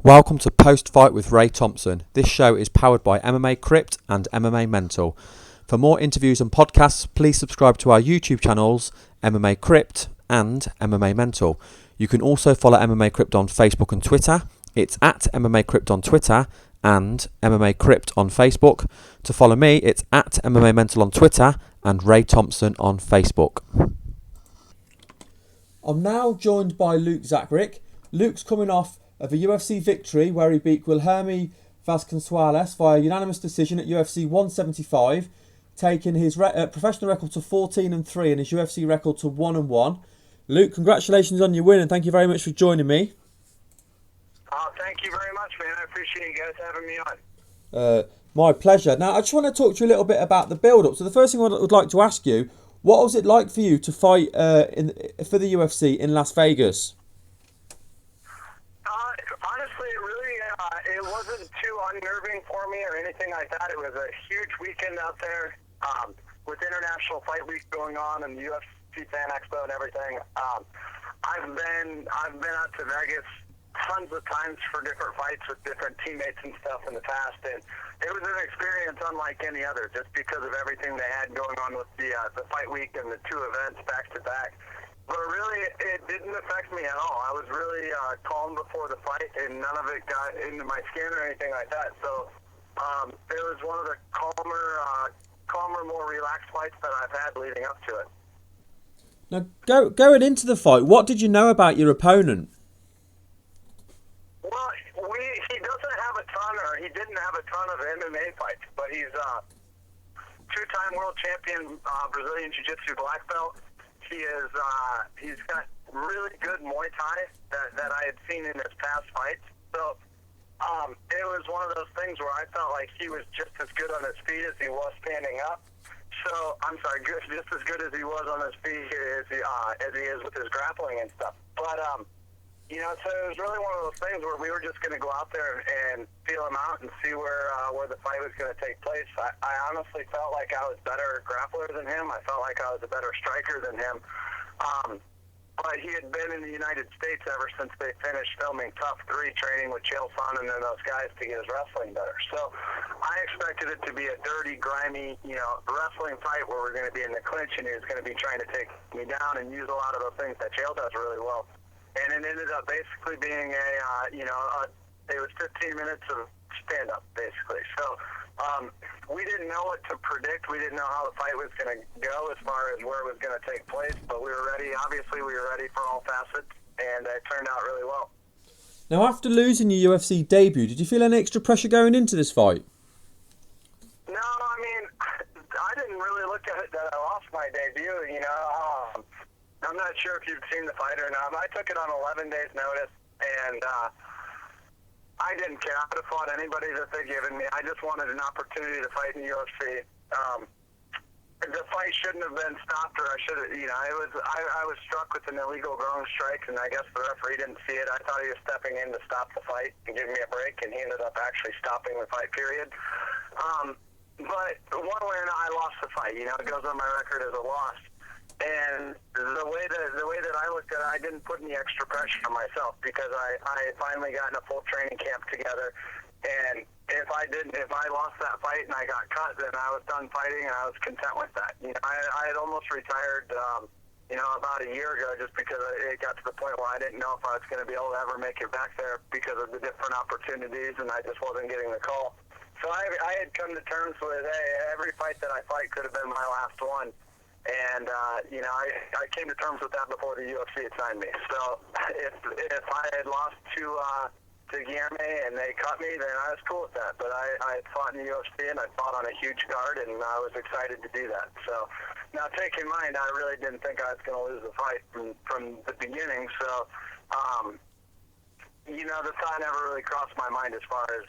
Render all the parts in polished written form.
Welcome to Post Fight with Ray Thompson. This show is powered by MMA Crypt and MMA Mental. For more interviews and podcasts, please subscribe to our YouTube channels, MMA Crypt and MMA Mental. You can also follow MMA Crypt on Facebook and Twitter. It's at MMA Crypt on Twitter and MMA Crypt on Facebook. To follow me, it's at MMA Mental on Twitter and Ray Thompson on Facebook. I'm now joined by Luke Zachrich. Luke's coming off of a UFC victory where he beat Guilherme Vasconcelos via unanimous decision at UFC 175, taking his professional record to 14-3 and his UFC record to 1-1. Luke, congratulations on your win and thank you very much for joining me. Thank you very much, man. I appreciate you guys having me on. My pleasure. Now, I just want to talk to you a little bit about the build-up. So the first thing I would like to ask you, what was it like for you to fight for the UFC in Las Vegas? Honestly, it wasn't too unnerving for me or anything like that. It was a huge weekend out there with International Fight Week going on and the UFC Fan Expo and everything. I've been out to Vegas tons of times for different fights with different teammates and stuff in the past, and it was an experience unlike any other, just because of everything they had going on with the fight week and the two events back to back. But really, it didn't affect me at all. I was really calm before the fight, and none of it got into my skin or anything like that. So it was one of the calmer, more relaxed fights that I've had leading up to it. Now, going into the fight, what did you know about your opponent? Well, he doesn't have a ton, or he didn't have a ton of MMA fights, but he's two-time world champion Brazilian Jiu-Jitsu black belt. He's got really good Muay Thai that I had seen in his past fights. So it was one of those things where I felt like he was just as good on his feet as he was standing up. So just as good as he was on his feet as he is with his grappling and stuff. But so it was really one of those things where we were just going to go out there and feel him out and see where the fight was going to take place. I honestly felt like I was better grappler than him. I felt like I was a better striker than him. But he had been in the United States ever since they finished filming Tough 3, training with Chael Sonnen and those guys to get his wrestling better. So I expected it to be a dirty, grimy, wrestling fight where we're going to be in the clinch and he was going to be trying to take me down and use a lot of those things that Chael does really well. And it ended up basically being it was 15 minutes of stand-up, basically. So we didn't know what to predict. We didn't know how the fight was going to go as far as where it was going to take place, but we were ready. Obviously, we were ready for all facets, and it turned out really well. Now, after losing your UFC debut, did you feel any extra pressure going into this fight? No, I mean, I didn't really look at it that I lost my debut, I'm not sure if you've seen the fight or not. I took it on 11 days' notice, and I didn't care. I would have fought anybody that they'd given me. I just wanted an opportunity to fight in the UFC. The fight shouldn't have been stopped, or I should have, I was struck with an illegal groin strike, and I guess the referee didn't see it. I thought he was stepping in to stop the fight and give me a break, and he ended up actually stopping the fight, period. But one way or another, I lost the fight. It goes on my record as a loss. And the way that I looked at it, I didn't put any extra pressure on myself because I had finally gotten a full training camp together. And if I lost that fight and I got cut, then I was done fighting and I was content with that. I had almost retired, about a year ago just because it got to the point where I didn't know if I was going to be able to ever make it back there because of the different opportunities, and I just wasn't getting the call. So I had come to terms with, hey, every fight that I fight could have been my last one. And, I came to terms with that before the UFC had signed me. So if I had lost to Guilherme and they cut me, then I was cool with that. But I had fought in the UFC and I fought on a huge card, and I was excited to do that. So now take in mind, I really didn't think I was going to lose the fight from the beginning. So, the thought never really crossed my mind as far as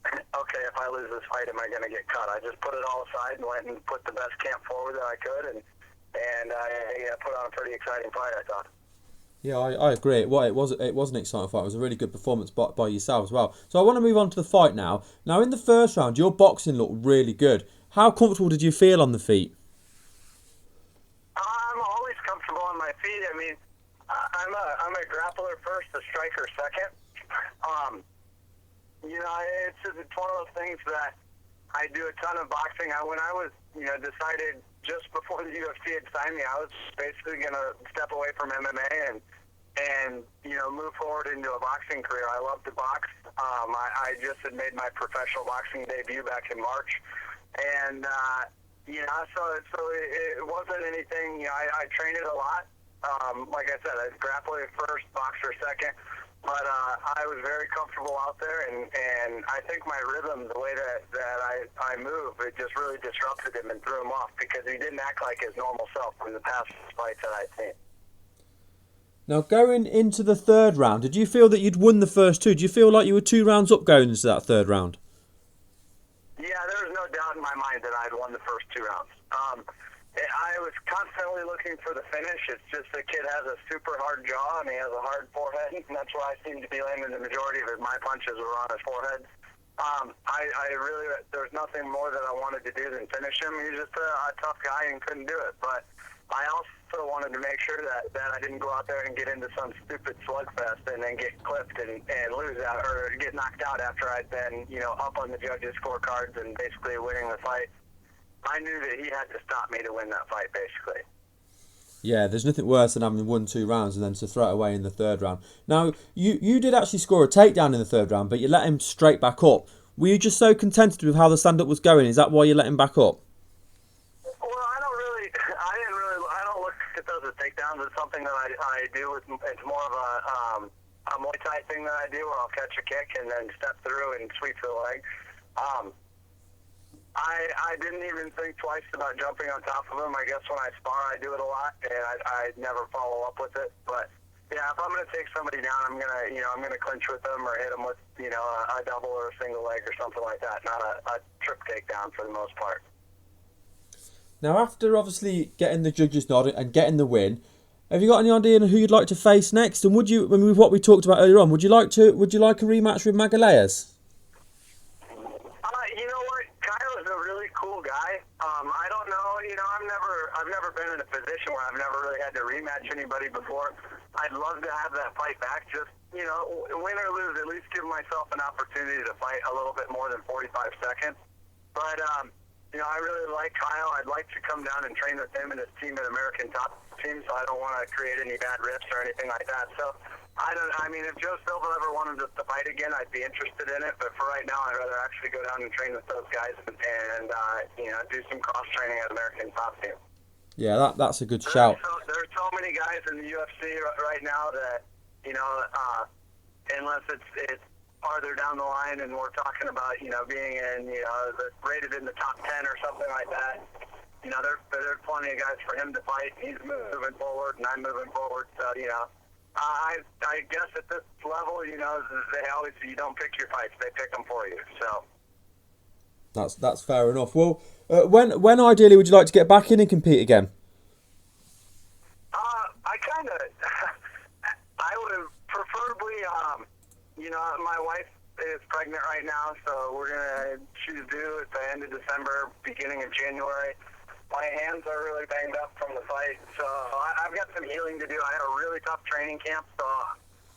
okay, if I lose this fight, am I going to get cut? I just put it all aside and went and put the best camp forward that I could, and I put on a pretty exciting fight, I thought. Yeah, I agree. Well, it was an exciting fight. It was a really good performance by yourself as well. So I want to move on to the fight now. Now, in the first round, your boxing looked really good. How comfortable did you feel on the feet? I'm always comfortable on my feet. I mean, I'm a grappler first, a striker second. You know, it's one of those things that I do a ton of boxing. When I was, decided just before the UFC had signed me, I was basically going to step away from MMA and move forward into a boxing career. I love to box. I just had made my professional boxing debut back in March. And, so it wasn't anything, I trained it a lot. Like I said, I was grappler first, boxer second. But I was very comfortable out there, and I think my rhythm, the way that I move, it just really disrupted him and threw him off because he didn't act like his normal self from the past fights that I'd seen. Now, going into the third round, did you feel that you'd won the first two? Do you feel like you were 2 rounds up going into that third round? Yeah, there was no doubt in my mind that I'd won the first 2 rounds. I was constantly looking for the finish. It's just the kid has a super hard jaw and he has a hard forehead, and that's where I seem to be landing the majority of my punches were on his forehead. There's nothing more that I wanted to do than finish him. He's just a tough guy and couldn't do it. But I also wanted to make sure that I didn't go out there and get into some stupid slugfest and then get clipped and lose out or get knocked out after I'd been, up on the judges' scorecards and basically winning the fight. I knew that he had to stop me to win that fight, basically. Yeah, there's nothing worse than having won 2 rounds and then to throw it away in the third round. Now, you did actually score a takedown in the third round, but you let him straight back up. Were you just so contented with how the stand-up was going? Is that why you let him back up? Well, I don't look at those as takedowns. It's something that I do. It's more of a Muay Thai thing that I do where I'll catch a kick and then step through and sweep to the leg. I didn't even think twice about jumping on top of him. I guess when I spar, I do it a lot, and I never follow up with it. But yeah, if I'm going to take somebody down, I'm gonna clinch with them or hit them with a double or a single leg or something like that. Not a trip takedown for the most part. Now, after obviously getting the judges' nod and getting the win, have you got any idea on who you'd like to face next? And with what we talked about earlier on, would you like a rematch with Magalhaes? You know what? Caio is a really cool guy. I don't know. I've never been in a position where I've never really had to rematch anybody before. I'd love to have that fight back. Just win or lose, at least give myself an opportunity to fight a little bit more than 45 seconds. But I really like Caio. I'd like to come down and train with him and his team at American Top Team, so I don't want to create any bad rips or anything like that. So if Joe Silva ever wanted us to fight again, I'd be interested in it. But for right now, I'd rather actually go down and train with those guys and do some cross training at American Top Team. Yeah, that's a good shout. There's so many guys in the UFC right now that unless it's farther down the line and we're talking about being in rated in the top 10 or something like that. There's plenty of guys for him to fight. He's moving forward and I'm moving forward. So I guess at this level, they always, you don't pick your fights, they pick them for you. So that's fair enough. Well, when ideally would you like to get back in and compete again? I would have preferably, my wife is pregnant right now, so she's due at the end of December, beginning of January. My hands are really banged up from the fight, so I've got some healing to do. I had a really tough training camp, so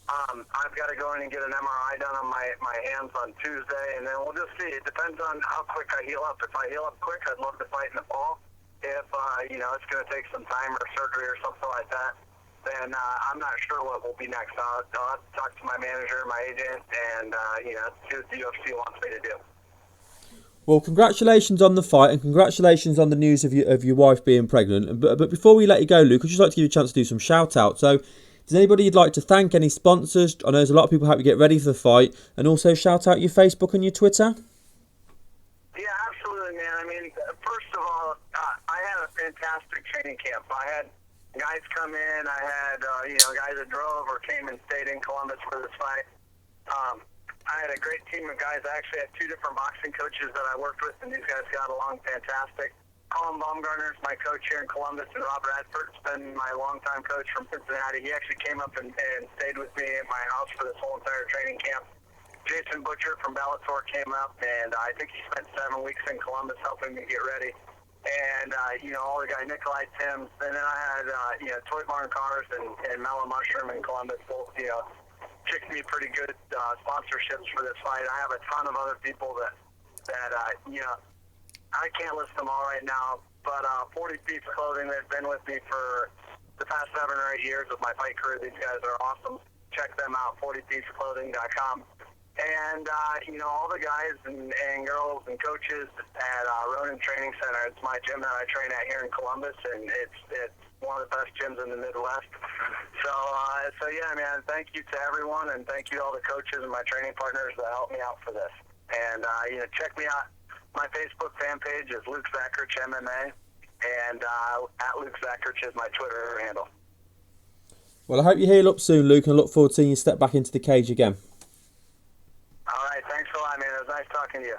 I've got to go in and get an MRI done on my hands on Tuesday, and then we'll just see. It depends on how quick I heal up. If I heal up quick, I'd love to fight in the fall. If, it's going to take some time or surgery or something like that, then I'm not sure what will be next. I'll have to talk to my manager, my agent, and, see what the UFC wants me to do. Well, congratulations on the fight and congratulations on the news of your wife being pregnant. But before we let you go, Luke, I'd just like to give you a chance to do some shout-outs. So, does anybody you'd like to thank, any sponsors? I know there's a lot of people help you get ready for the fight. And also shout out your Facebook and your Twitter. Yeah, absolutely, man. First of all, I had a fantastic training camp. I had guys come in. I had, guys that drove or came and stayed in Columbus for this fight. I had a great team of guys. I actually had 2 different boxing coaches that I worked with, and these guys got along fantastic. Colin Baumgartner's my coach here in Columbus, and Rob Radford's been my longtime coach from Cincinnati. He actually came up and stayed with me at my house for this whole entire training camp. Jason Butcher from Bellator came up, and I think he spent 7 weeks in Columbus helping me get ready. And, all the guy, Nikolai Timms. And then I had, Toy Barn Cars and Mellow Mushroom in Columbus, both, kicked me pretty good sponsorships for this fight. I have a ton of other people that I can't list them all right now, but 40 Piece Clothing, they've been with me for the past 7 or 8 years of my fight career. These guys are awesome. Check them out, 40piececlothing.com. And, all the guys and girls and coaches at Ronin Training Center. It's my gym that I train at here in Columbus, and it's one of the best gyms in the Midwest. So yeah, man, thank you to everyone, and thank you to all the coaches and my training partners that helped me out for this. And, check me out. My Facebook fan page is Luke Zachrich MMA, and at Luke Zachrich is my Twitter handle. Well, I hope you heal up soon, Luke, and I look forward to seeing you step back into the cage again. All right, thanks a lot, man. It was nice talking to you.